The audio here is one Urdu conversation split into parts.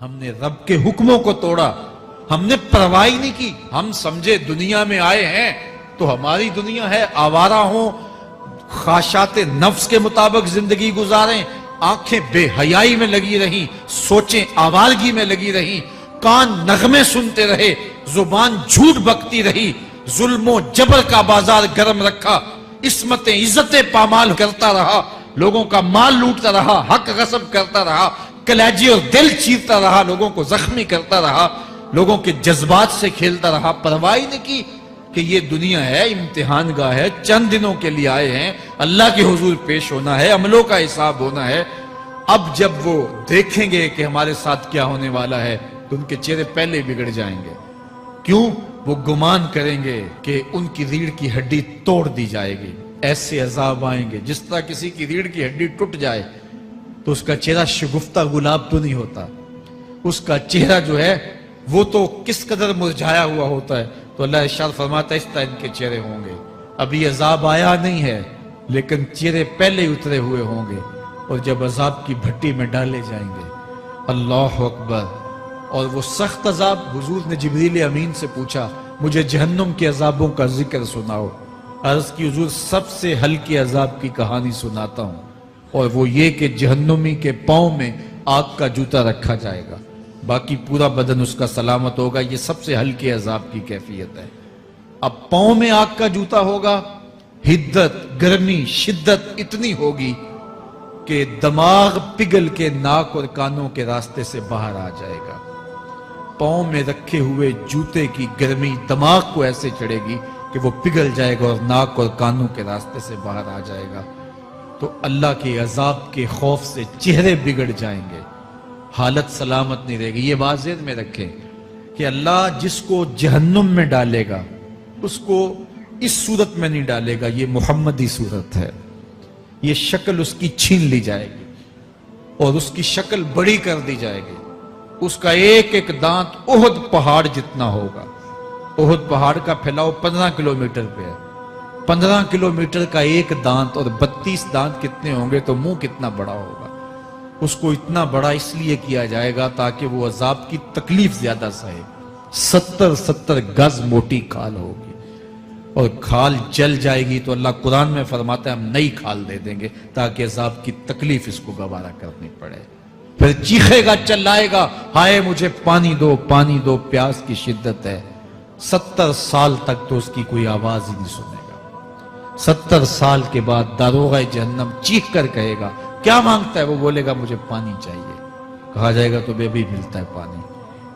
ہم نے رب کے حکموں کو توڑا، ہم نے پرواہ ہی نہیں کی۔ ہم سمجھے دنیا میں آئے ہیں تو ہماری دنیا ہے، آوارہ ہوں، خواہشات نفس کے مطابق زندگی گزاریں، آنکھیں بے حیائی میں لگی رہیں، سوچیں آوارگی میں لگی رہیں، کان نغمے سنتے رہے، زبان جھوٹ بکتی رہی، ظلم و جبر کا بازار گرم رکھا، عصمتیں عزتیں پامال کرتا رہا، لوگوں کا مال لوٹتا رہا، حق غصب کرتا رہا، کلیجے اور دل چیرتا رہا، لوگوں کو زخمی کرتا رہا، لوگوں کے جذبات سے کھیلتا رہا، پرواہ نہیں کی کہ یہ دنیا ہے، امتحان گاہ ہے، چند دنوں کے لیے آئے ہیں، اللہ کے حضور پیش ہونا ہے، عملوں کا حساب ہونا ہے۔ اب جب وہ دیکھیں گے کہ ہمارے ساتھ کیا ہونے والا ہے تو ان کے چہرے پہلے بگڑ جائیں گے۔ کیوں؟ وہ گمان کریں گے کہ ان کی ریڑھ کی ہڈی توڑ دی جائے گی، ایسے عذاب آئیں گے جس طرح کسی کی ریڑھ کی ہڈی ٹوٹ جائے تو اس کا چہرہ شگفتہ گلاب تو نہیں ہوتا، اس کا چہرہ جو ہے وہ تو کس قدر مرجھایا ہوا ہوتا ہے۔ تو اللہ ارشاد فرماتا ہے اس طرح ان کے چہرے ہوں گے۔ ابھی عذاب آیا نہیں ہے لیکن چہرے پہلے ہی اترے ہوئے ہوں گے، اور جب عذاب کی بھٹی میں ڈالے جائیں گے، اللہ اکبر، اور وہ سخت عذاب، حضور نے جبریل امین سے پوچھا مجھے جہنم کے عذابوں کا ذکر سناؤ۔ عرض کی حضور سب سے ہلکے عذاب کی کہانی سناتا ہوں، اور وہ یہ کہ جہنمی کے پاؤں میں آگ کا جوتا رکھا جائے گا، باقی پورا بدن اس کا سلامت ہوگا۔ یہ سب سے ہلکے عذاب کی کیفیت ہے۔ اب پاؤں میں آگ کا جوتا ہوگا، حدت، گرمی، شدت اتنی ہوگی کہ دماغ پگھل کے ناک اور کانوں کے راستے سے باہر آ جائے گا۔ پاؤں میں رکھے ہوئے جوتے کی گرمی دماغ کو ایسے چڑھے گی کہ وہ پگھل جائے گا اور ناک اور کانوں کے راستے سے باہر آ جائے گا۔ تو اللہ کے عذاب کے خوف سے چہرے بگڑ جائیں گے، حالت سلامت نہیں رہے گی۔ یہ بات ذہن میں رکھیں کہ اللہ جس کو جہنم میں ڈالے گا اس کو اس صورت میں نہیں ڈالے گا، یہ محمدی صورت ہے، یہ شکل اس کی چھین لی جائے گی اور اس کی شکل بڑی کر دی جائے گی۔ اس کا ایک ایک دانت احد پہاڑ جتنا ہوگا۔ احد پہاڑ کا پھیلاؤ 15 کلومیٹر پہ ہے، 15 کلومیٹر کا ایک دانت، اور 32 دانت کتنے ہوں گے تو منہ کتنا بڑا ہوگا۔ اس کو اتنا بڑا اس لیے کیا جائے گا تاکہ وہ عذاب کی تکلیف زیادہ سہے۔ 70 گز موٹی کھال ہوگی، اور کھال جل جائے گی تو اللہ قرآن میں فرماتا ہے ہم نئی کھال دے دیں گے تاکہ عذاب کی تکلیف اس کو گوارا کرنی پڑے۔ پھر چیخے گا، چلائے گا، ہائے مجھے پانی دو، پانی دو، پیاس کی شدت ہے۔ 70 سال تک تو اس کی کوئی آواز ہی نہیں سنے گا۔ 70 سال کے بعد داروغہ جہنم چیخ کر کہے گا کیا مانگتا ہے؟ وہ بولے گا مجھے پانی چاہیے۔ کہا جائے گا تو بے بھی ملتا ہے پانی۔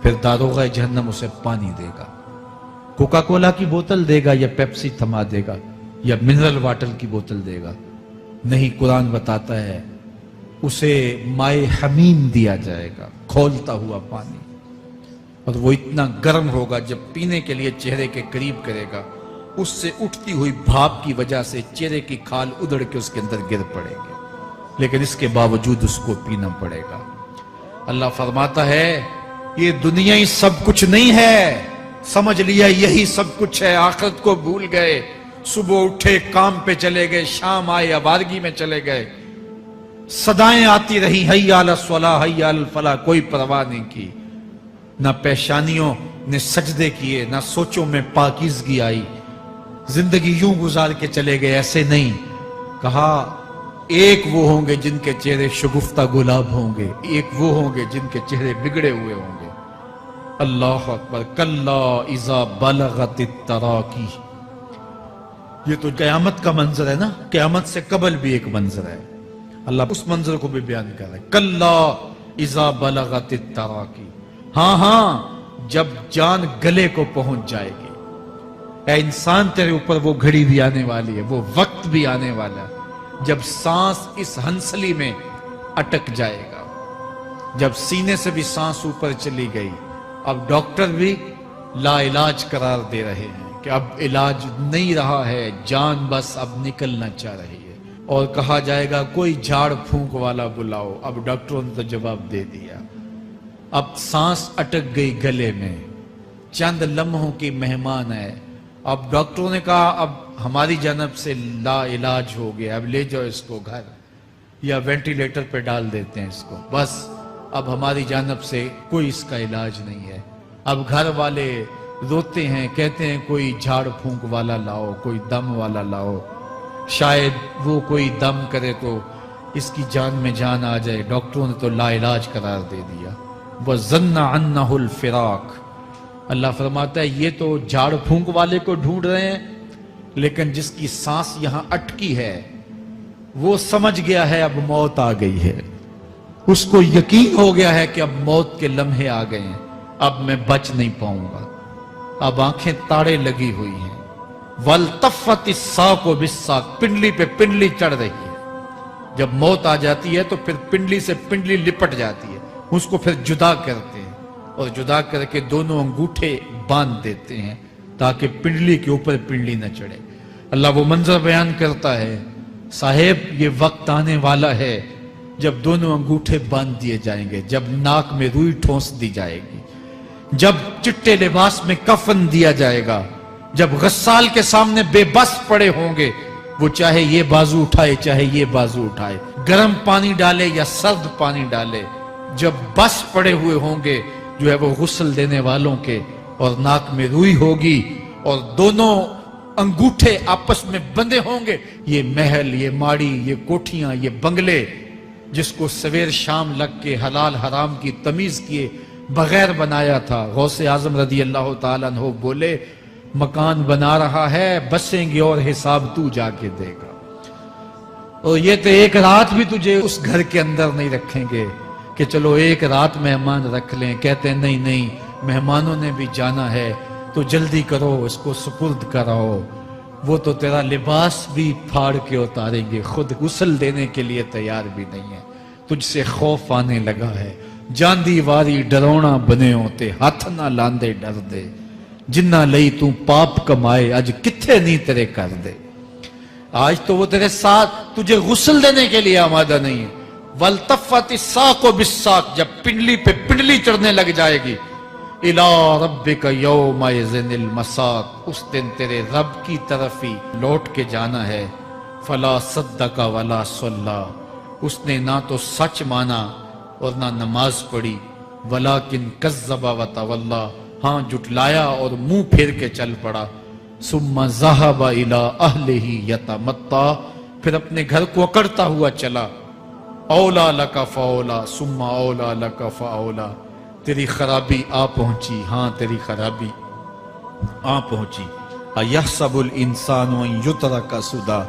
پھر داروغہ جہنم اسے پانی دے گا، کوکا کولا کی بوتل دے گا یا پیپسی تھما دے گا یا منرل واٹر کی بوتل دے گا؟ نہیں، قرآن بتاتا ہے اسے مائے حمیم دیا جائے گا، کھولتا ہوا پانی، اور وہ اتنا گرم ہوگا جب پینے کے لیے چہرے کے قریب کرے گا اس سے اٹھتی ہوئی بھاپ کی وجہ سے چہرے کی کھال ادھڑ کے اس کے اندر گر پڑے گی، لیکن اس کے باوجود اس کو پینا پڑے گا۔ اللہ فرماتا ہے یہ دنیا ہی سب کچھ نہیں ہے، سمجھ لیا یہی سب کچھ ہے، آخرت کو بھول گئے، صبح اٹھے کام پہ چلے گئے، شام آئے آوارگی میں چلے گئے، صدائیں آتی رہی حی علی الصلاح حی علی الفلاح، کوئی پرواہ نہیں کی، نہ پیشانیوں نے سجدے کیے، نہ سوچوں میں پاکیزگی آئی، زندگی یوں گزار کے چلے گئے۔ ایسے نہیں، کہا ایک وہ ہوں گے جن کے چہرے شگفتہ گلاب ہوں گے، ایک وہ ہوں گے جن کے چہرے بگڑے ہوئے ہوں گے۔ اللہ اکبر، کلا اذا بلغت التراقی۔ یہ تو قیامت کا منظر ہے نا، قیامت سے قبل بھی ایک منظر ہے، اللہ اس منظر کو بھی بیان کر رہا ہے، کلا اذا بلغت التراقی۔ ہاں ہاں، جب جان گلے کو پہنچ جائے گی، اے انسان تیرے اوپر وہ گھڑی بھی آنے والی ہے، وہ وقت بھی آنے والا ہے جب سانس اس ہنسلی میں اٹک جائے گا، جب سینے سے بھی سانس اوپر چلی گئی، اب ڈاکٹر بھی لا علاج قرار دے رہے ہیں کہ اب علاج نہیں رہا ہے، جان بس اب نکلنا چاہ رہی ہے، اور کہا جائے گا کوئی جھاڑ پھونک والا بلاؤ۔ اب ڈاکٹروں نے تو جواب دے دیا، اب سانس اٹک گئی گلے میں، چند لمحوں کی مہمان ہے، اب ڈاکٹروں نے کہا اب ہماری جانب سے لا علاج ہو گیا، اب لے جاؤ اس کو گھر، یا وینٹیلیٹر پہ ڈال دیتے ہیں اس کو، بس اب ہماری جانب سے کوئی اس کا علاج نہیں ہے. اب گھر والے روتے ہیں, کہتے ہیں کوئی جھاڑ پھونک والا لاؤ, کوئی دم والا لاؤ, شاید وہ کوئی دم کرے تو اس کی جان میں جان آ جائے. ڈاکٹروں نے تو لا علاج قرار دے دیا. وَظَنَّ عَنَّهُ الْفِرَاقِ. اللہ فرماتا ہے یہ تو جھاڑ پھونک والے کو ڈھونڈ رہے ہیں, لیکن جس کی سانس یہاں اٹکی ہے وہ سمجھ گیا ہے اب موت آ گئی ہے. اس کو یقین ہو گیا ہے کہ اب موت کے لمحے آ گئے ہیں, اب میں بچ نہیں پاؤں گا. اب آنکھیں تاڑے لگی ہوئی ہیں. وَالْتَفَّتِ السَّاقُ بِالسَّاقِ. پنڈلی پہ پنڈلی چڑھ رہی ہے. جب موت آ جاتی ہے تو پھر پنڈلی سے پنڈلی لپٹ جاتی ہے, اس کو پھر جدا کرتے ہیں اور جدا کر کے دونوں انگوٹھے باندھ دیتے ہیں تاکہ پنڈلی کے اوپر پنڈلی نہ چڑھے. اللہ وہ منظر بیان کرتا ہے, صاحب یہ وقت آنے والا ہے جب دونوں انگوٹھے باندھ دیے جائیں گے, جب ناک میں روئی ٹھونس دی جائے گی, جب چٹے لباس میں کفن دیا جائے گا, جب غسال کے سامنے بے بس پڑے ہوں گے, وہ چاہے یہ بازو اٹھائے چاہے یہ بازو اٹھائے, گرم پانی ڈالے یا سرد پانی ڈالے, جب بس پڑے ہوئے ہوں گے جو ہے وہ غسل دینے والوں کے, اور ناک میں روئی ہوگی اور دونوں انگوٹھے آپس میں بندے ہوں گے. یہ محل, یہ ماڑی, یہ کوٹھیاں, یہ بنگلے جس کو سویر شام لگ کے حلال حرام کی تمیز کیے بغیر بنایا تھا. غوث اعظم رضی اللہ تعالیٰ عنہ بولے مکان بنا رہا ہے, بسیں گے اور حساب تو جا کے دے گا, اور یہ تو ایک رات بھی تجھے اس گھر کے اندر نہیں رکھیں گے کہ چلو ایک رات مہمان رکھ لیں. کہتے ہیں نہیں نہیں, مہمانوں نے بھی جانا ہے تو جلدی کرو, اس کو سپرد کراؤ. وہ تو تیرا لباس بھی پھاڑ کے اتاریں گے, خود غسل دینے کے لیے تیار بھی نہیں ہے. تجھ سے خوف آنے لگا ہے, جاندی واری ڈرونا بنے ہوتے, ہاتھ نہ لاندے ڈر دے, جنہ لئی تو پاپ کمائے اج کتھے نہیں تیرے کر دے. آج تو وہ تیرے ساتھ تجھے غسل دینے کے لیے آمادہ نہیں ہے. وَالْتَفَّتِ السَّاقُ بِالسَّاقِ. جب پنڈلی پہ پنڈلی چڑھنے لگ جائے گی, إِلَىٰ رَبِّكَ يَوْمَئِذٍ الْمَسَاقُ. اس دن تیرے رب کی طرف ہی لوٹ کے جانا ہے. فَلَا صَدَّقَ وَلَا صَلَّىٰ. اس نے نہ تو سچ مانا اور نہ نماز پڑھی. وَلَٰكِنْ كَذَّبَ وَتَوَلَّىٰ. ہاں جھٹلایا اور منہ پھیر کے چل پڑا. ثُمَّ ذَهَبَ إِلَىٰ أَهْلِهِ يَتَمَطَّىٰ. پھر اپنے گھر کو اکڑتا ہوا چلا. اولا لَكَ فَأَوْلَىٰ ثُمَّ أَوْلَىٰ لَكَ فَأَوْلَىٰ. تیری خرابی آ پہنچی, ہاں تیری خرابی آ پہنچی. اَيَحْسَبُ الْإِنسَانُ أَن يُتْرَكَ سُدًى.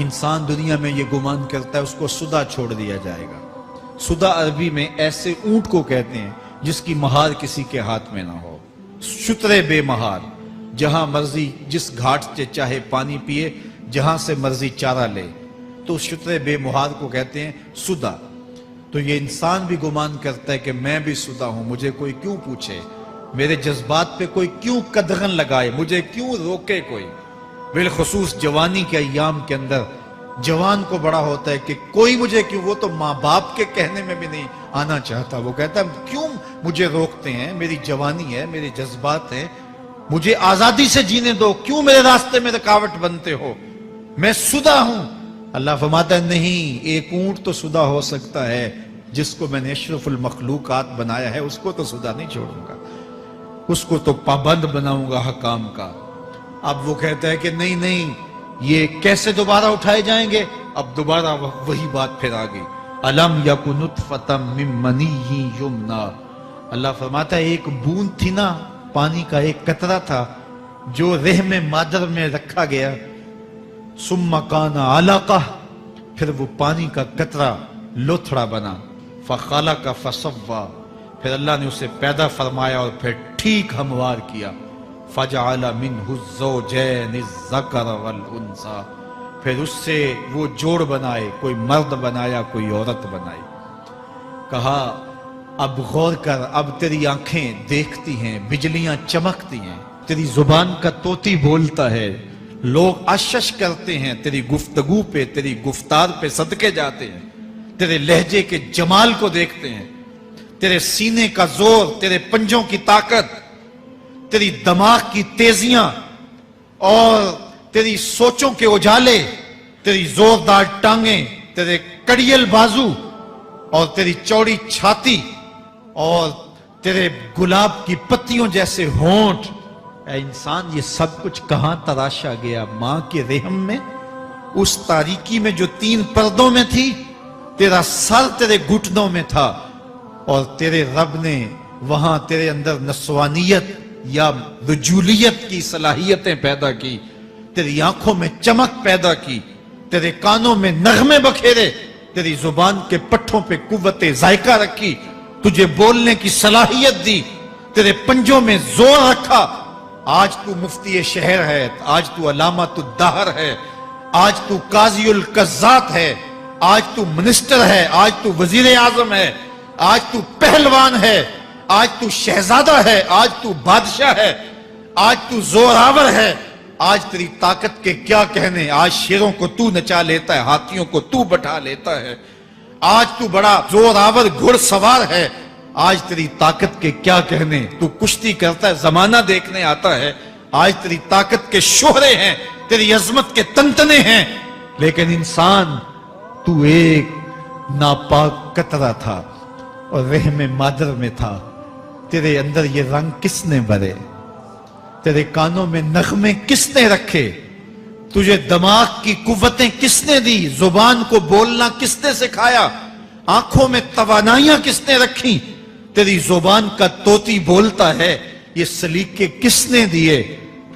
انسان دنیا میں یہ گمان کرتا ہے اس کو سدا چھوڑ دیا جائے گا. سدا عربی میں ایسے اونٹ کو کہتے ہیں جس کی مہار کسی کے ہاتھ میں نہ ہو. شترے بے مہار, جہاں مرضی جس گھاٹ سے چاہے پانی پیے, جہاں سے مرضی چارہ لے, تو شترے بے مہار کو کہتے ہیں سدا. تو یہ انسان بھی گمان کرتا ہے کہ میں بھی سدا ہوں, مجھے کوئی کیوں پوچھے, میرے جذبات پہ کوئی کیوں قدغن لگائے, مجھے کیوں روکے کوئی. بالخصوص جوانی کے ایام کے اندر جوان کو بڑا ہوتا ہے کہ کوئی مجھے کیوں, وہ تو ماں باپ کے کہنے میں بھی نہیں آنا چاہتا. وہ کہتا ہے کیوں مجھے روکتے ہیں, میری جوانی ہے, میرے جذبات ہیں, مجھے آزادی سے جینے دو, کیوں میرے راستے میں رکاوٹ بنتے ہو, میں سدا ہوں. اللہ فرماتا ہے نہیں, ایک اونٹ تو سدا ہو سکتا ہے جس کو میں نے اشرف المخلوقات بنایا ہے, اس کو تو سدا نہیں چھوڑوں گا, اس کو تو پابند بناؤں گا حکام کا. اب وہ کہتا ہے کہ نہیں نہیں, یہ کیسے دوبارہ اٹھائے جائیں گے. اب دوبارہ وہی بات پھر آ گئی. الم یک نطفۃ من منی یمنا. اللہ فرماتا ہے ایک بوند تھی نا, پانی کا ایک قطرہ تھا جو رحم مادر میں رکھا گیا. ثم کان علقہ, پھر وہ پانی کا قطرہ لوتھڑا بنا. فخلق فسویٰ, پھر اللہ نے اسے پیدا فرمایا اور پھر ٹھیک ہموار کیا. فجعل منہ الزوجین الذکر والانثیٰ, پھر اس سے وہ جوڑ بنائے, کوئی مرد بنایا کوئی عورت بنائی. کہا اب غور کر, اب تیری آنکھیں دیکھتی ہیں, بجلیاں چمکتی ہیں, تیری زبان کا طوطی بولتا ہے, لوگ اشش کرتے ہیں تیری گفتگو پہ, تیری گفتار پہ صدقے جاتے ہیں, تیرے لہجے کے جمال کو دیکھتے ہیں, تیرے سینے کا زور, تیرے پنجوں کی طاقت, تیری دماغ کی تیزیاں اور تیری سوچوں کے اجالے, تیری زوردار ٹانگیں, تیرے کڑیل بازو اور تیری چوڑی چھاتی, اور تیرے گلاب کی پتیوں جیسے ہونٹ، اے انسان یہ سب کچھ کہاں تراشا گیا؟ ماں کے رحم میں، اس تاریکی میں جو 3 پردوں میں تھی، تیرا سر تیرے گھٹنوں میں تھا، اور تیرے رب نے وہاں تیرے اندر نسوانیت یا رجولیت کی صلاحیتیں پیدا کی، تیری آنکھوں میں چمک پیدا کی، تیرے کانوں میں نغمے بکھیرے، تیری زبان کے پٹھوں پہ قوت ذائقہ رکھی، تجھے بولنے کی صلاحیت دی، تیرے پنجوں میں زور رکھا۔ آج تو مفتی شہر ہے، آج تو علامۃ الدہر ہے، آج تو قاضی القضات ہے، آج تو منسٹر ہے، آج تو وزیر اعظم ہے، آج تو پہلوان ہے، آج تو شہزادہ ہے، آج تو بادشاہ ہے، آج تو زوراور ہے، آج تیری طاقت کے کیا کہنے؟ آج شیروں کو تو نچا لیتا ہے، ہاتھیوں کو تو بٹھا لیتا ہے، آج تو بڑا زوراور گھڑ سوار ہے، آج تیری طاقت کے کیا کہنے؟ تو کشتی کرتا ہے، زمانہ دیکھنے آتا ہے، آج تیری طاقت کے شوہرے ہیں، تیری عظمت کے تنتنے ہیں، لیکن انسان تو ایک ناپاک قطرہ تھا اور رحم مادر میں تھا۔ تیرے اندر یہ رنگ کس نے بھرے؟ تیرے کانوں میں نغمے کس نے رکھے؟ تجھے دماغ کی قوتیں کس نے دی؟ زبان کو بولنا کس نے سکھایا؟ آنکھوں میں توانائیاں کس نے رکھی؟ تیری زبان کا طوطی بولتا ہے، یہ سلیقے کس نے دیے؟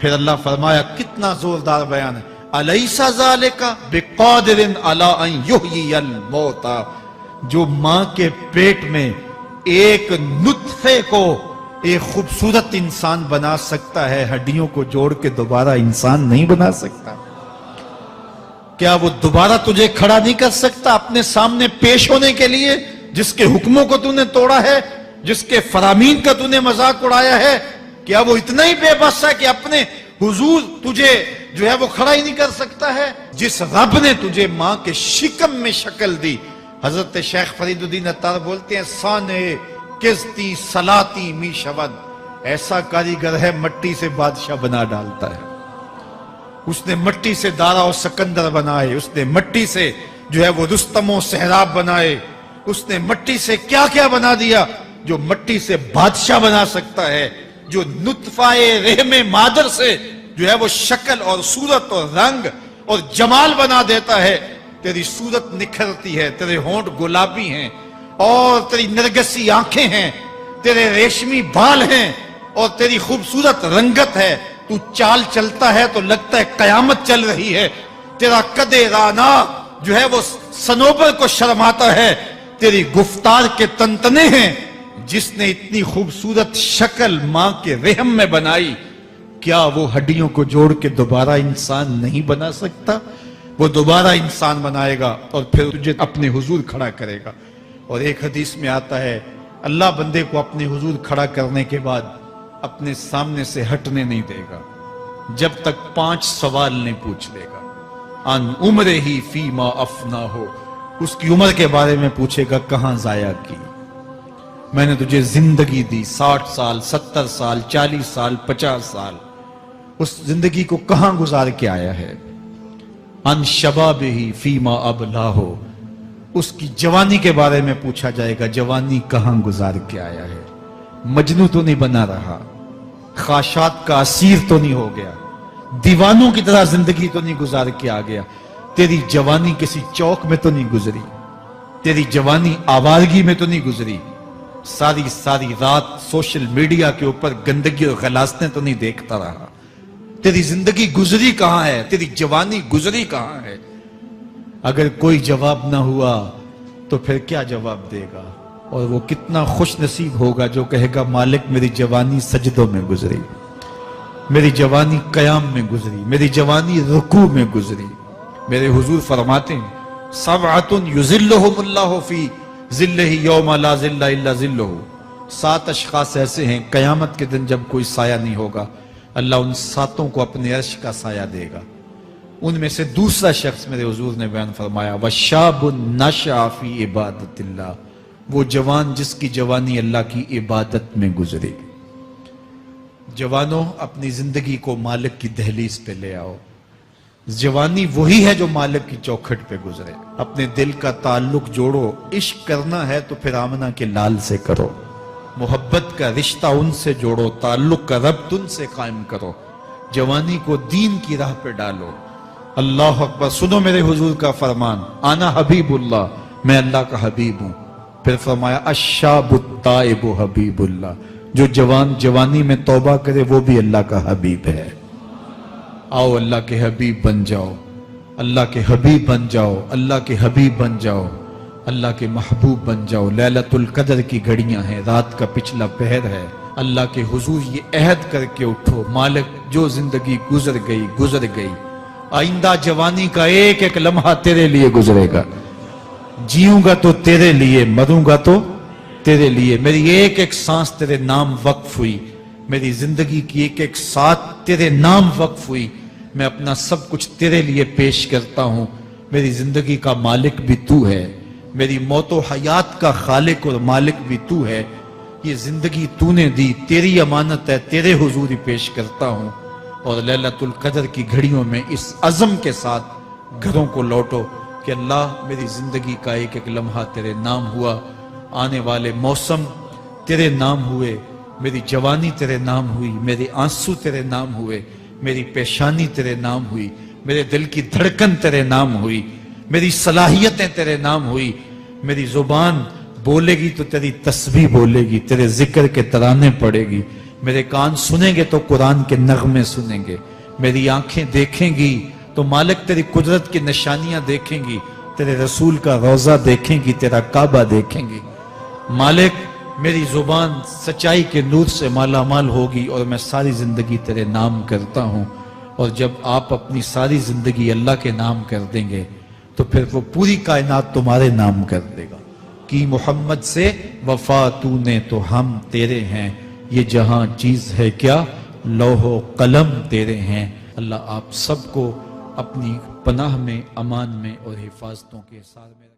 پھر اللہ فرمایا، کتنا زوردار بیان ہے، الیس ذالک بقادر علی ان یحیی الموتى، جو ماں کے پیٹ میں ایک نطفے کو ایک خوبصورت انسان بنا سکتا ہے، ہڈیوں کو جوڑ کے دوبارہ انسان نہیں بنا سکتا؟ کیا وہ دوبارہ تجھے کھڑا نہیں کر سکتا اپنے سامنے پیش ہونے کے لیے، جس کے حکموں کو تو نے توڑا ہے، جس کے فرامین کا تو نے مذاق اڑایا ہے؟ کیا وہ اتنا ہی بے بس ہے کہ اپنے حضور تجھے جو ہے وہ کھڑا ہی نہیں کر سکتا ہے؟ جس رب نے تجھے ماں کے شکم میں شکل دی، حضرت شیخ فرید الدین عطار بولتے ہیں، سانے کستی سلاتی می شود، ایسا کاریگر ہے مٹی سے بادشاہ بنا ڈالتا ہے۔ اس نے مٹی سے دارا و سکندر بنائے، اس نے مٹی سے جو ہے وہ رستم و سہراب بنائے، اس نے مٹی سے کیا کیا بنا دیا جو مٹی سے بادشاہ بنا سکتا ہے، جو نطفہ رحم مادر سے جو ہے وہ شکل اور صورت اور رنگ اور جمال بنا دیتا ہے۔ تیری صورت نکھرتی ہے، تیرے ہونٹ گلابی ہیں، اور تیری نرگسی آنکھیں ہیں، تیرے ریشمی بال ہیں، اور تیری خوبصورت رنگت ہے، تو چال چلتا ہے تو لگتا ہے قیامت چل رہی ہے، تیرا قد رانا جو ہے وہ صنوبر کو شرماتا ہے، تیری گفتار کے تنتنے ہیں۔ جس نے اتنی خوبصورت شکل ماں کے رحم میں بنائی، کیا وہ ہڈیوں کو جوڑ کے دوبارہ انسان نہیں بنا سکتا؟ وہ دوبارہ انسان بنائے گا اور پھر تجھے اپنے حضور کھڑا کرے گا۔ اور ایک حدیث میں آتا ہے، اللہ بندے کو اپنے حضور کھڑا کرنے کے بعد اپنے سامنے سے ہٹنے نہیں دے گا جب تک 5 سوال نہیں پوچھ لے گا۔ ان عمرہ ہی فیما افنا ہو، اس کی عمر کے بارے میں پوچھے گا، کہاں ضائع کی؟ میں نے تجھے زندگی دی، 60 سال 70 سال 40 سال 50 سال، اس زندگی کو کہاں گزار کے آیا ہے؟ ان شباب ہی فیما ابلا ہو، اس کی جوانی کے بارے میں پوچھا جائے گا، جوانی کہاں گزار کے آیا ہے؟ مجنوں تو نہیں بنا رہا، خواہشات کا اسیر تو نہیں ہو گیا، دیوانوں کی طرح زندگی تو نہیں گزار کے آ گیا؟ تیری جوانی کسی چوک میں تو نہیں گزری، تیری جوانی آوارگی میں تو نہیں گزری، ساری رات سوشل میڈیا کے اوپر گندگی اور غلاظتیں تو نہیں دیکھتا رہا؟ تیری زندگی گزری کہاں ہے؟ تیری جوانی گزری کہاں ہے؟ اگر کوئی جواب نہ ہوا تو پھر کیا جواب دے گا؟ اور وہ کتنا خوش نصیب ہوگا جو کہے گا، مالک میری جوانی سجدوں میں گزری، میری جوانی قیام میں گزری، میری جوانی رکوع میں گزری۔ میرے حضور فرماتے ہیں، سبعۃ یظلھم اللہ فی ظلہ یوم لا ظل الا ظلہ، 7 اشخاص ایسے ہیں قیامت کے دن جب کوئی سایہ نہیں ہوگا، اللہ ان 7 کو اپنے عرش کا سایہ دے گا۔ ان میں سے دوسرا شخص میرے حضور نے بیان فرمایا، وَشَابٌ نَشَأَ فِي عِبَادَةِ اللَّهِ، وہ جوان جس کی جوانی اللہ کی عبادت میں گزرے۔ جوانوں، اپنی زندگی کو مالک کی دہلیز پہ لے آؤ۔ جوانی وہی ہے جو مالک کی چوکھٹ پہ گزرے۔ اپنے دل کا تعلق جوڑو، عشق کرنا ہے تو پھر آمنہ کے لال سے کرو، محبت کا رشتہ ان سے جوڑو، تعلق کا ربط ان سے قائم کرو، جوانی کو دین کی راہ پہ ڈالو۔ اللہ اکبر۔ سنو میرے حضور کا فرمان، انا حبیب اللہ، میں اللہ کا حبیب ہوں۔ پھر فرمایا الشاب التائب حبیب اللہ، جو جوان جوانی میں توبہ کرے وہ بھی اللہ کا حبیب ہے۔ آؤ اللہ کے حبیب بن جاؤ، اللہ کے حبیب بن جاؤ، اللہ کے حبیب بن جاؤ، اللہ کے محبوب بن جاؤ۔ لیلۃ القدر کی گھڑیاں ہیں، رات کا پچھلا پہر ہے، اللہ کے حضور یہ عہد کر کے اٹھو، مالک جو زندگی گزر گئی گزر گئی، آئندہ جوانی کا ایک ایک لمحہ تیرے لیے گزرے گا، جیوں گا تو تیرے لیے، مروں گا تو تیرے لیے، میری ایک ایک سانس تیرے نام وقف ہوئی، میری زندگی کی ایک ایک ساتھ تیرے نام وقف ہوئی، میں اپنا سب کچھ تیرے لیے پیش کرتا ہوں۔ میری زندگی کا مالک بھی تو ہے، میری موت و حیات کا خالق اور مالک بھی تو ہے، یہ زندگی تو نے دی، تیری امانت ہے، تیرے حضور ہی پیش کرتا ہوں۔ اور لیلۃ القدر کی گھڑیوں میں اس عزم کے ساتھ گھروں کو لوٹو کہ اللہ میری زندگی کا ایک ایک لمحہ تیرے نام ہوا، آنے والے موسم تیرے نام ہوئے، میری جوانی تیرے نام ہوئی، میرے آنسو تیرے نام ہوئے، میری پیشانی تیرے نام ہوئی، میرے دل کی دھڑکن تیرے نام ہوئی، میری صلاحیتیں تیرے نام ہوئی، میری زبان بولے گی تو تیری تسبیح بولے گی، تیرے ذکر کے ترانے پڑے گی، میرے کان سنیں گے تو قرآن کے نغمے سنیں گے، میری آنکھیں دیکھیں گی تو مالک تیری قدرت کی نشانیاں دیکھیں گی، تیرے رسول کا روضہ دیکھیں گی، تیرا کعبہ دیکھیں گی۔ مالک میری زبان سچائی کے نور سے مالا مال ہوگی اور میں ساری زندگی تیرے نام کرتا ہوں۔ اور جب آپ اپنی ساری زندگی اللہ کے نام کر دیں گے تو پھر وہ پوری کائنات تمہارے نام کر دے گا۔ کی محمد سے وفا تو نے تو ہم تیرے ہیں، یہ جہاں چیز ہے کیا لوح و قلم تیرے ہیں۔ اللہ آپ سب کو اپنی پناہ میں، امان میں اور حفاظتوں کے ساتھ میں